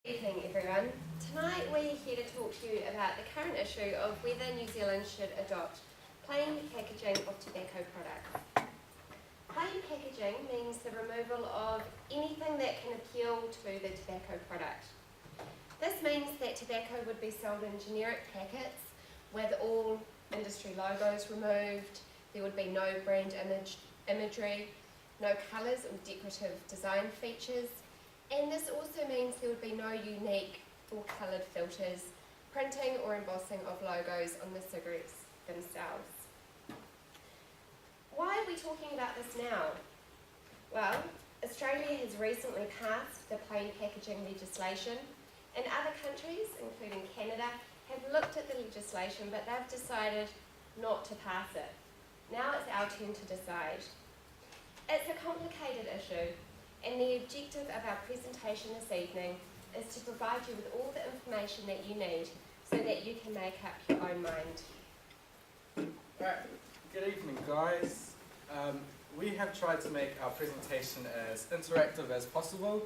Good evening everyone. Tonight we're here to talk to you about the current issue of whether New Zealand should adopt plain packaging of tobacco products. Plain packaging means the removal of anything that can appeal to the tobacco product. This means that tobacco would be sold in generic packets with all industry logos removed. There would be no brand imagery, no colours or decorative design features. And this also means there would be no unique or coloured filters, printing or embossing of logos on the cigarettes themselves. Why are we talking about this now? Well, Australia has recently passed the plain packaging legislation, and other countries, including Canada, have looked at the legislation but they've decided not to pass it. Now it's our turn to decide. It's a complicated issue, and the objective of our presentation this evening is to provide you with all the information that you need so that you can make up your own mind. Alright, good evening guys. We have tried to make our presentation as interactive as possible.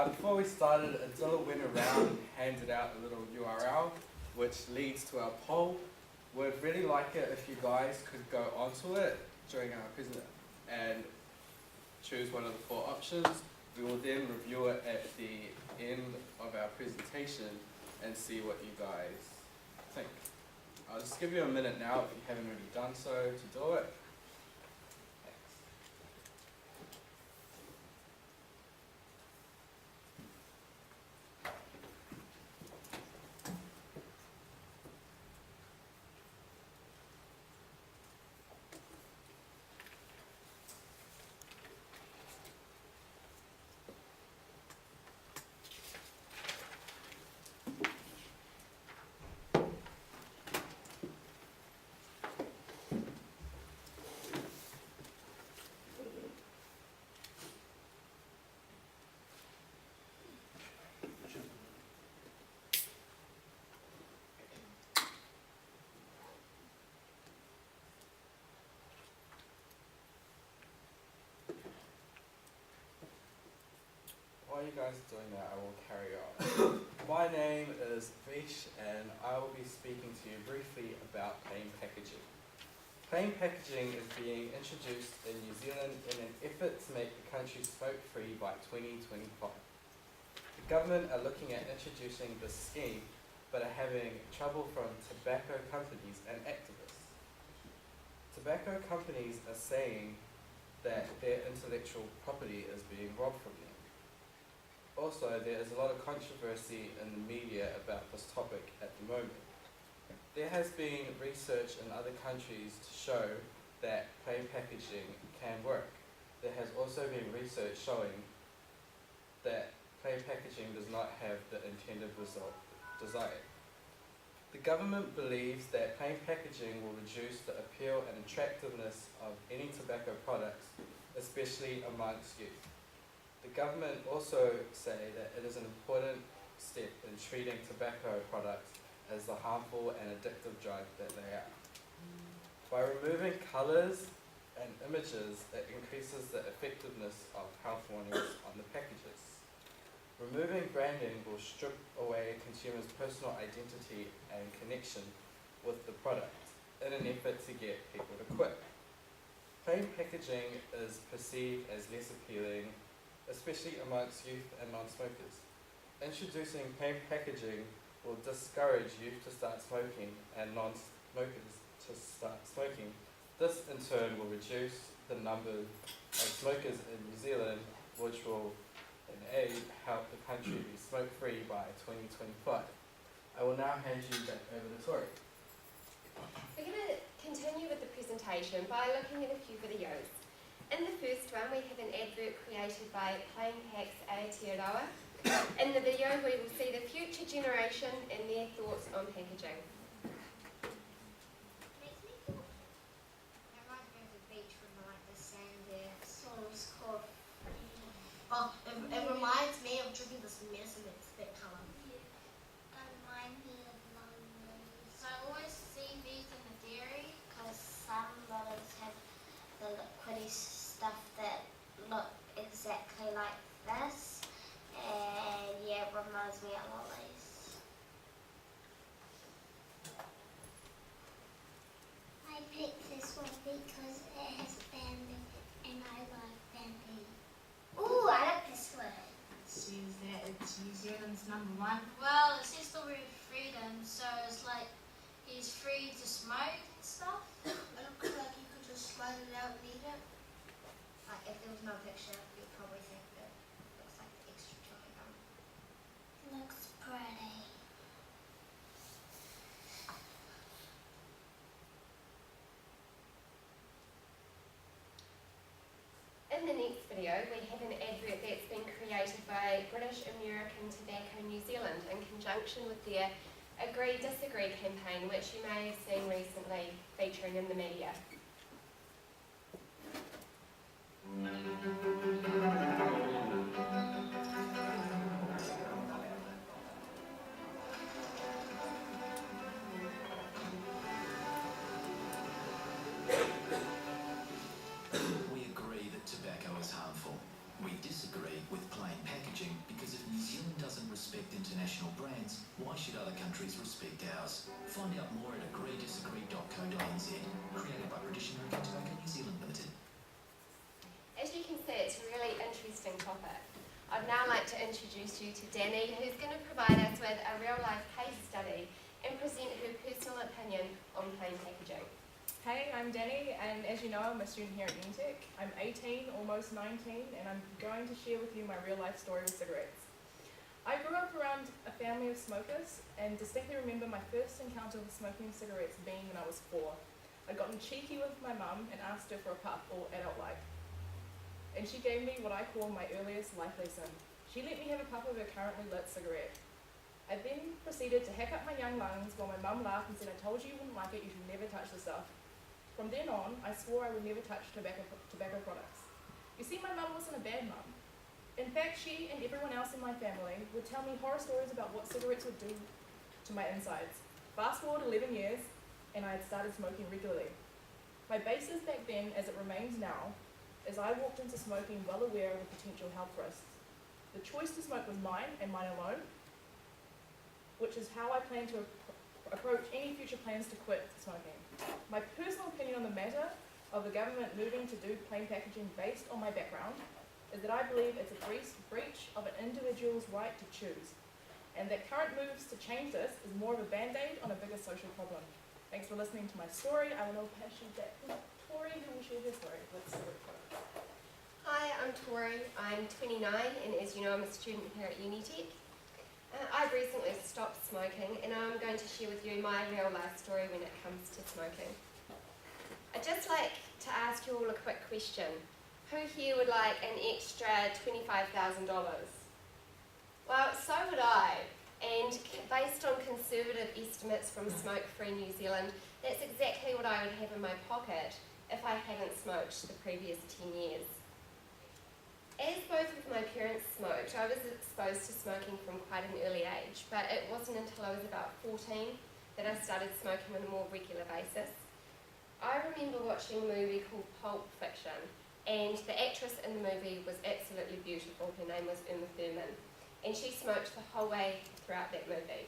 Before we started, Adila went around and handed out a little URL which leads to our poll. We'd really like it if you guys could go onto it during our presentation and choose one of the 4 options. We will then review it at the end of our presentation and see what you guys think. I'll just give you a minute now if you haven't already done so to do it. While you guys are doing that, I will carry on. My name is Vish and I will be speaking to you briefly about plain packaging. Plain packaging is being introduced in New Zealand in an effort to make the country smoke-free by 2025. The government are looking at introducing this scheme but are having trouble from tobacco companies and activists. Tobacco companies are saying that their intellectual property is being robbed from them. Also, there is a lot of controversy in the media about this topic at the moment. There has been research in other countries to show that plain packaging can work. There has also been research showing that plain packaging does not have the intended result desired. The government believes that plain packaging will reduce the appeal and attractiveness of any tobacco products, especially amongst youth. The government also say that it is an important step in treating tobacco products as the harmful and addictive drug that they are. By removing colours and images, it increases the effectiveness of health warnings on the packages. Removing branding will strip away consumers' personal identity and connection with the product in an effort to get people to quit. Plain packaging is perceived as less appealing, especially amongst youth and non-smokers. Introducing plain packaging will discourage youth to start smoking and non-smokers to start smoking. This in turn will reduce the number of smokers in New Zealand, which will in aid help the country be smoke-free by 2025. I will now hand you back over to Tori. We're going to continue with the presentation by looking at a few videos. In the first one, we have an advert created by Plain Packs Aotearoa. In the video, we will see the future generation and their thoughts on packaging. Makes me feel. I might go to the beach with like the sand there. Someone's cough. Oh, it reminds me of drinking this medicine that's that colour. Remind me of lemons. So I always see these in the dairy because some lemons have the liquidy stuff that look exactly like this, and yeah, it reminds me it's New Zealand's #1? Well, it says the word freedom, so it's like he's free to smoke and stuff. It looks like you could just slide it out and eat it. Like if there was no picture, you'd probably think that it looks like the extra chewing gum. Looks pretty. In the next video, we have an advert that's been created by British American Tobacco New Zealand in conjunction with their Agree Disagree campaign, which you may have seen recently featuring in the media. We agree that tobacco is harmful. We disagree with plain packaging because if New Zealand doesn't respect international brands, why should other countries respect ours? Find out more at agreedisagree.co.nz. Created by British American Tobacco New Zealand Limited. As you can see, it's a really interesting topic. I'd now like to introduce you to Danny, who's going to provide us with a real-life case study and present her personal opinion on plain packaging. Hey, I'm Danny, and as you know, I'm a student here at UniTech. I'm 18, almost 19, and I'm going to share with you my real-life story with cigarettes. I grew up around a family of smokers, and distinctly remember my first encounter with smoking cigarettes being when I was 4. I'd gotten cheeky with my mum and asked her for a puff, all adult-like. And she gave me what I call my earliest life lesson. She let me have a puff of her currently lit cigarette. I then proceeded to hack up my young lungs while my mum laughed and said, "I told you you wouldn't like it, you should never touch the stuff." From then on, I swore I would never touch tobacco products. You see, my mum wasn't a bad mum. In fact, she and everyone else in my family would tell me horror stories about what cigarettes would do to my insides. Fast forward 11 years, and I had started smoking regularly. My basis back then, as it remains now, is I walked into smoking well aware of the potential health risks. The choice to smoke was mine and mine alone, which is how I plan to approach any future plans to quit smoking. My personal opinion on the matter of the government moving to do plain packaging based on my background is that I believe it's a breach of an individual's right to choose, and that current moves to change this is more of a band-aid on a bigger social problem. Thanks for listening to my story. I will now pass you back to Tori, who will share her story with cigarette products. Hi, I'm Tori. I'm 29, and as you know, I'm a student here at UniTech. I've recently stopped smoking, and I'm going to share with you my real life story when it comes to smoking. I'd just like to ask you all a quick question. Who here would like an extra $25,000? Well, so would I. And based on conservative estimates from Smoke Free New Zealand, that's exactly what I would have in my pocket if I hadn't smoked the previous 10 years. As both of my parents smoked, I was exposed to smoking from quite an early age, but it wasn't until I was about 14 that I started smoking on a more regular basis. I remember watching a movie called Pulp Fiction, and the actress in the movie was absolutely beautiful. Her name was Uma Thurman, and she smoked the whole way throughout that movie.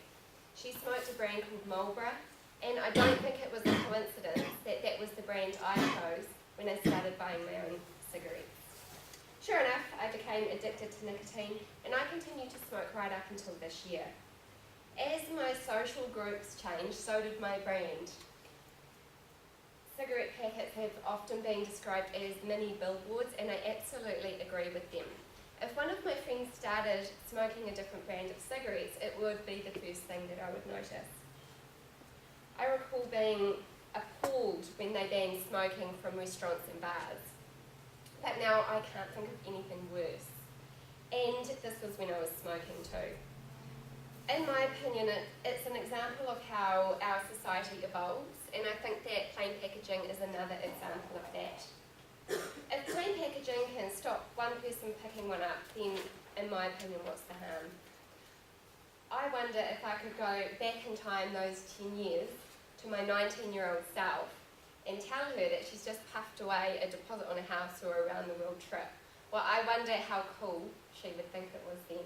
She smoked a brand called Marlboro, and I don't think it was a coincidence that that was the brand I chose when I started buying my own cigarettes. Sure enough, I became addicted to nicotine, and I continued to smoke right up until this year. As my social groups changed, so did my brand. Cigarette packets have often been described as mini billboards, and I absolutely agree with them. If one of my friends started smoking a different brand of cigarettes, it would be the first thing that I would notice. I recall being appalled when they banned smoking from restaurants and bars. But now I can't think of anything worse. And this was when I was smoking too. In my opinion, it's an example of how our society evolves, and I think that plain packaging is another example of that. If plain packaging can stop one person picking one up, then in my opinion, what's the harm? I wonder if I could go back in time those 10 years to my 19-year-old self and tell her that she's just puffed away a deposit on a house or a round-the-world trip. Well, I wonder how cool she would think it was then.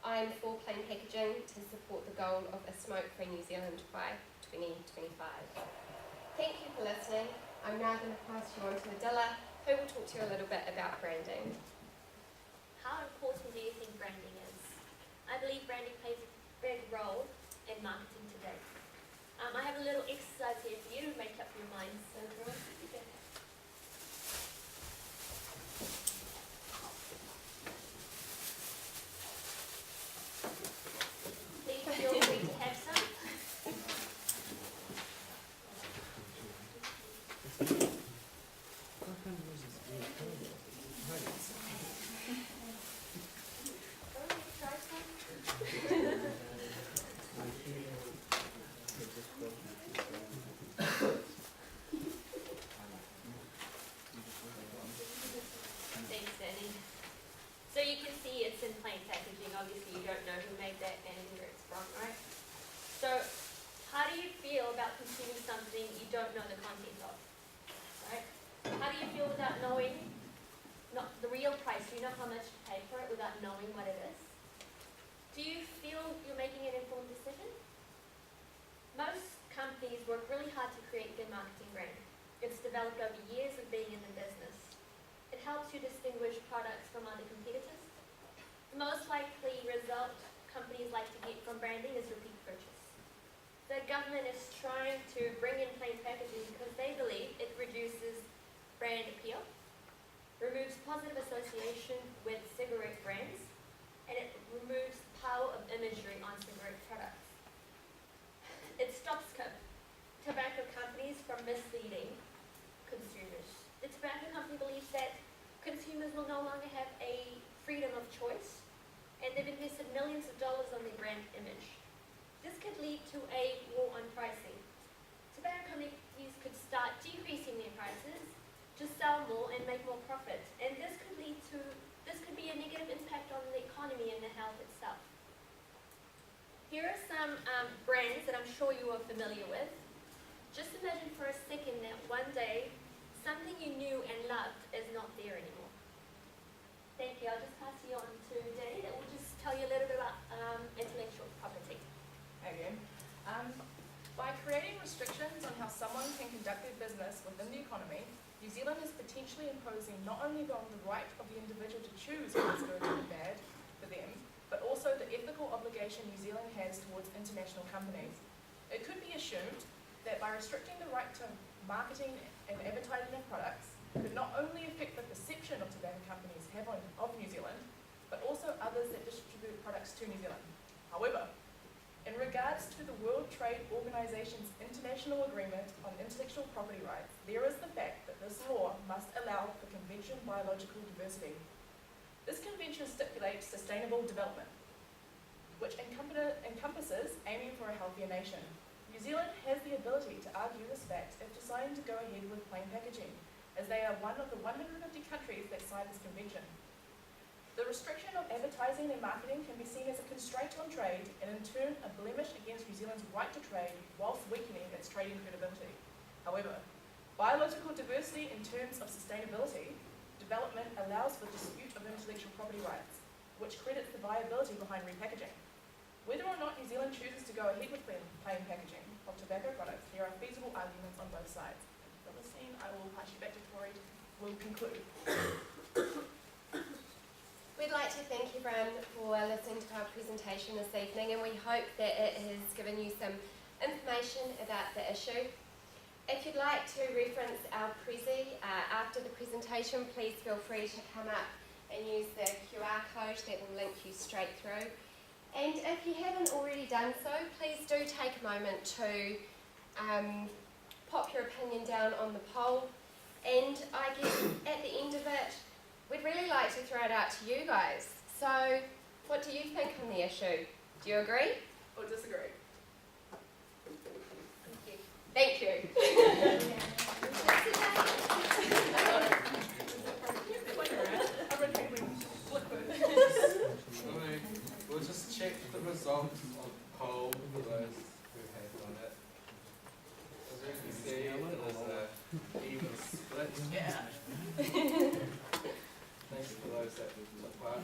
I'm for plain packaging to support the goal of a smoke-free New Zealand by 2025. Thank you for listening. I'm now going to pass you on to Adila, who will talk to you a little bit about branding. How important do you think branding is? I believe branding plays a big role in marketing today. I have a little exercise here for you to make up your minds. So everyone, please feel free to have some. Try some. Thanks, Danny. So you can see it's in plain packaging. Obviously, you don't know who made that and where it's from, right? So, how do you feel about consuming something you don't know the content of, right? How do you feel without knowing, not the real price? Do you know how much to pay for it without knowing what it is? Do you feel you're making an informed decision? Most companies work really hard to create their marketing brand. It's developed over years of being in the business. It helps you distinguish products from other competitors. The most likely result companies like to get from branding is repeat purchase. The government is trying to bring in plain packaging because they believe it reduces brand appeal, removes positive association with cigarette brands, and it removes the power of imagery on cigarette products. It stops tobacco companies from misleading consumers. The tobacco company believes that consumers will no longer have a freedom of choice, and they've invested millions of dollars on their brand image. This could lead to a war on pricing. Tobacco companies could start decreasing their prices to sell more and make more profit, and this could be a negative impact on the economy and the health itself. Here are some brands that I'm sure you are familiar with. Just imagine for a second that one day something you knew and loved is not there anymore. Thank you. I'll just pass you on to Danny that will just tell you a little bit about intellectual property. Again, by creating restrictions on how someone can conduct their business within the economy, New Zealand is potentially imposing not only on the right of the individual to choose what's good and bad for them, but also the ethical obligation New Zealand has towards international companies. It could be assumed that by restricting the right to marketing and advertising of products, could not only affect the perception of tobacco companies have of New Zealand, but also others that distribute products to New Zealand. However, in regards to the World Trade Organization's International Agreement on Intellectual Property Rights, there is the fact that this law must allow for Convention Biological Diversity. This convention stipulates sustainable development, which encompasses aiming for a healthier nation. New Zealand has the ability to argue this fact if deciding to go ahead with plain packaging, as they are one of the 150 countries that signed this convention. The restriction of advertising and marketing can be seen as a constraint on trade and in turn a blemish against New Zealand's right to trade whilst weakening its trading credibility. However, biological diversity in terms of sustainability development allows for dispute of intellectual property rights, which credits the viability behind repackaging. Whether or not New Zealand chooses to go ahead with plain packaging of tobacco products, there are feasible arguments on both sides. For this scene, I will pass you back to Tori, who will conclude. We'd like to thank everyone for listening to our presentation this evening, and we hope that it has given you some information about the issue. If you'd like to reference our Prezi after the presentation, please feel free to come up and use the QR code that will link you straight through. And if you haven't already done so, please do take a moment to pop your opinion down on the poll. And I guess at the end of it, we'd really like to throw it out to you guys. So, what do you think on the issue? Do you agree? Or disagree? Thank you. We'll just check the results of the poll for those who have done it. As you can see, it is an even split. Yeah. Thanks for those that took part.